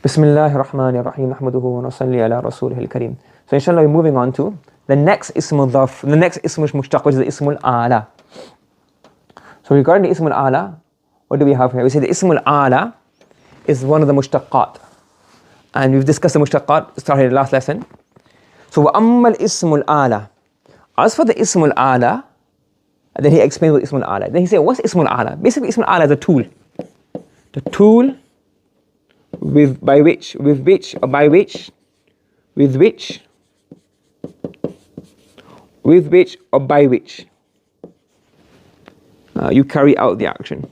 Bismillahir Rahmanir Rahim. Nahmaduhu wa nusalli ala rasulihil kareem. So inshallah we're moving on to the next ismul dharf, the next ismul mushtaq, which is the ismul ala. So regarding the ismul ala, what do we have here? We say the ismul ala is one of the mushtaqat. And we've discussed the mushtaqat, started the last lesson. So wa ammal ismul ala. As for the ismul ala, then he explains what ismul ala. Then he said, what's ismul ala? Basically ismul ala is a tool. The tool with which you carry out the action.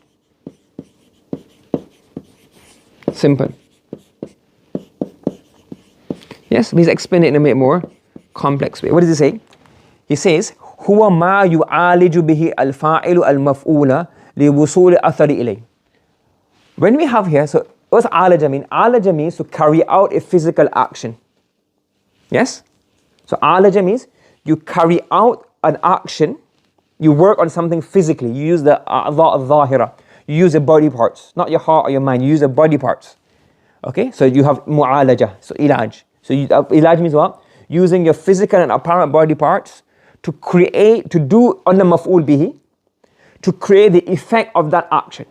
Simple. Yes, he's explaining it in a bit more complex way. What does he say? He says, huwa ma yu'aliju bihi al-fa'ilu al-maf'ula li-wusuli athari ilay. When we have here, so what's alaja mean? Alaja means to carry out a physical action. Yes? So alaja means you carry out an action, you work on something physically. You use the al-zahira. You use the body parts, not your heart or your mind. You use the body parts. Okay? So you have mu'alaja, so ilaj. So ilaj means what? Using your physical and apparent body parts to do on the maf'ul bihi, to create the effect of that action.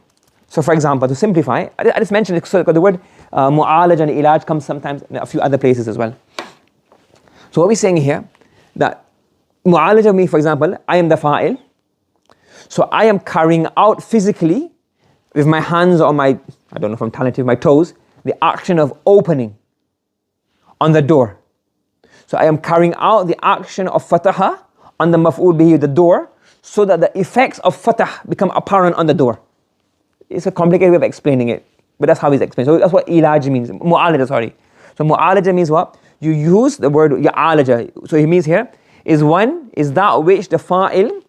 So for example, to simplify, I just mentioned it because the word mu'alaj and ilaj comes sometimes in a few other places as well. So what we're saying here, that mu'alaj means, for example, I am the fa'il. So I am carrying out physically with my hands or my, I don't know if I'm talented, my toes, the action of opening on the door. So I am carrying out the action of fataha on the maf'ul bihi, the door, so that the effects of fatah become apparent on the door. It's a complicated way of explaining it, but that's how he's explaining. So that's what ilaj means, mu'alaja, sorry. So mu'alaja means what? You use the word ya'alaja. So he means here, is that which the fa'il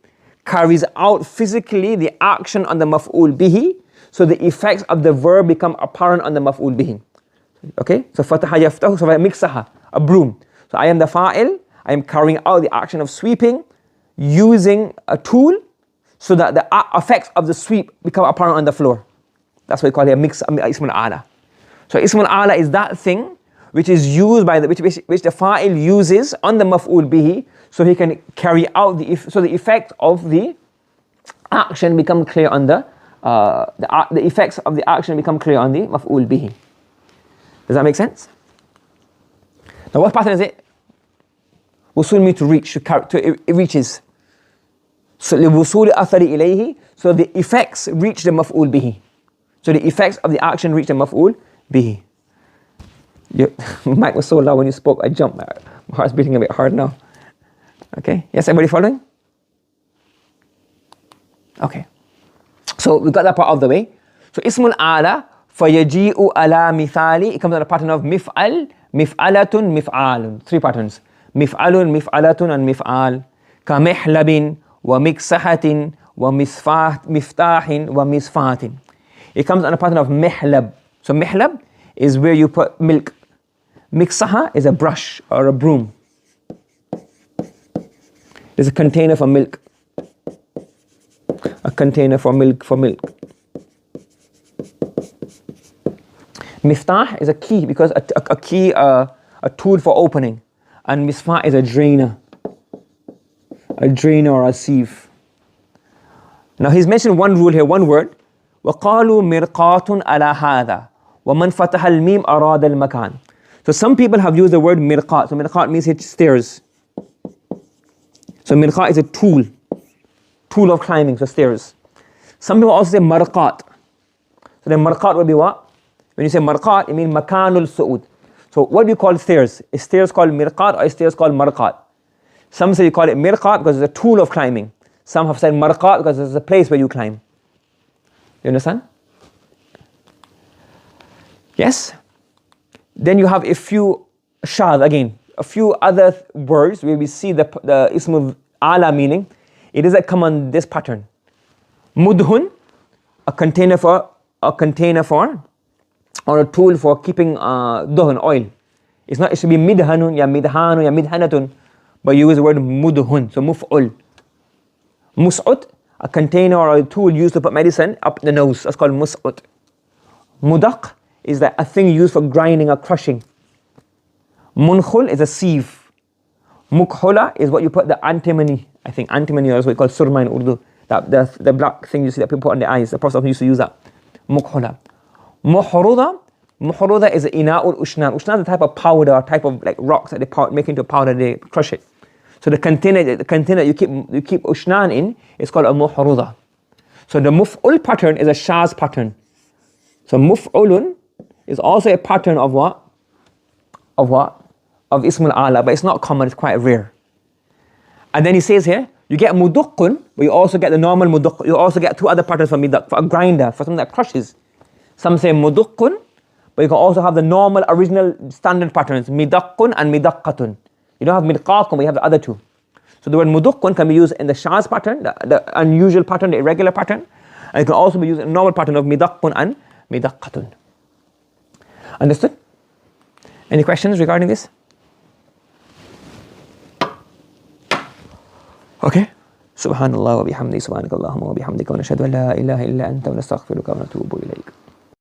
carries out physically the action on the maf'ul bihi, so the effects of the verb become apparent on the maf'ul bihi. Okay? So fataha yaftahu, so miksaha, a broom. So I am the fa'il, I am carrying out the action of sweeping using a tool so that the effects of the sweep become apparent on the floor. That's what we call here ismul ala. So ismul ala is that thing which is used by which the fa'il uses on the maf'ul bihi, so he can carry out the effect of the action become clear on the effects of the action become clear on the maf'ul bihi. Does that make sense? Now what pattern is it? Wusul means to reach, it reaches. So لِوُصُولِ أَثَرِ إِلَيْهِ, so the effects reach the maf'ul bihi. So the effects of the action reach the maf'ul bihi. Your mic was so loud when you spoke, I jumped. My heart's beating a bit hard now. Okay, yes, everybody following? Okay. So we got that part of the way. So ismul ala, فَيَجِيءُ عَلَى مِثَالِ, it comes on a pattern of mif'al, mif'alatun, mif'alun. Three patterns. Mif'alun, mif'alatun, and mif'al. كَمِحْلَبٍ وَمِكْسَحَةٍ وَمِفْتَاحٍ وَمِصْفَاتٍ. It comes on a pattern of mihlab. So mihlab is where you put milk. Miksaha is a brush or a broom. There's a container for milk. A container for milk. Miftah is a key, because a key, a tool for opening. And misfah is a drainer. A drainer or a sieve. Now he's mentioned one rule here, one word. وَقَالُوا مِرْقَاتٌ عَلَى هَذَا وَمَنْ فَتَحَ الْمِيمَ أَرَادَ الْمَكَانِ. So some people have used the word mirqat. So mirqat means it stairs. So mirqat is a tool of climbing, so stairs. Some people also say marqat. So then marqat would be what? When you say marqat, it means makanul su'ud. So what do you call stairs? Is stairs called mirqat or is stairs called marqat? Some say you call it mirqat because it's a tool of climbing. Some have said marqat because it's a place where you climb. You understand? Yes? Then you have a few shadh again, a few other words where we see the ismul ala meaning. It doesn't come on this pattern. Mudhun, a container for, or a tool for keeping duhun, oil. It should be midhanun, ya midhanu, ya midhanatun, but you use the word mudhun, so muf'ul. Mus'ud, a container or a tool used to put medicine up the nose, that's called mus'ud. Mudaq is that a thing used for grinding or crushing. Munkhul is a sieve. Mukhula is what you put the antimony. I think antimony is what we call surma in Urdu. The black thing you see that people put on the eyes. The Prophet used to use that. Mukhula. Muhruda is ina'ul ushnan. Ushnan is a type of powder, type of like rocks that they make into powder, they crush it. So the container you keep ushnan in is called a muhruda. So the muf'ul pattern is a shaz pattern. So muf'ulun is also a pattern of what? Of ismul ala, but it's not common, it's quite rare. And then he says here, you get muduqqun, but you also get the normal muduq. You also get two other patterns for midaq, for a grinder, for something that crushes. Some say muduqqun, but you can also have the normal, original, standard patterns, midaqqun and midaqqatun. You don't have midqaqun, but you have the other two. So the word muduqqun can be used in the shaz pattern, the unusual pattern, the irregular pattern, and it can also be used in the normal pattern of midaqqun and midaqqatun. Understood? Any questions regarding this? Okay. Subhanallah wa bihamdi, subhanakallahumma wa bihamdika wa nashhadu an la ilaha illa anta wa nastaghfiruka wa natubu ilayk.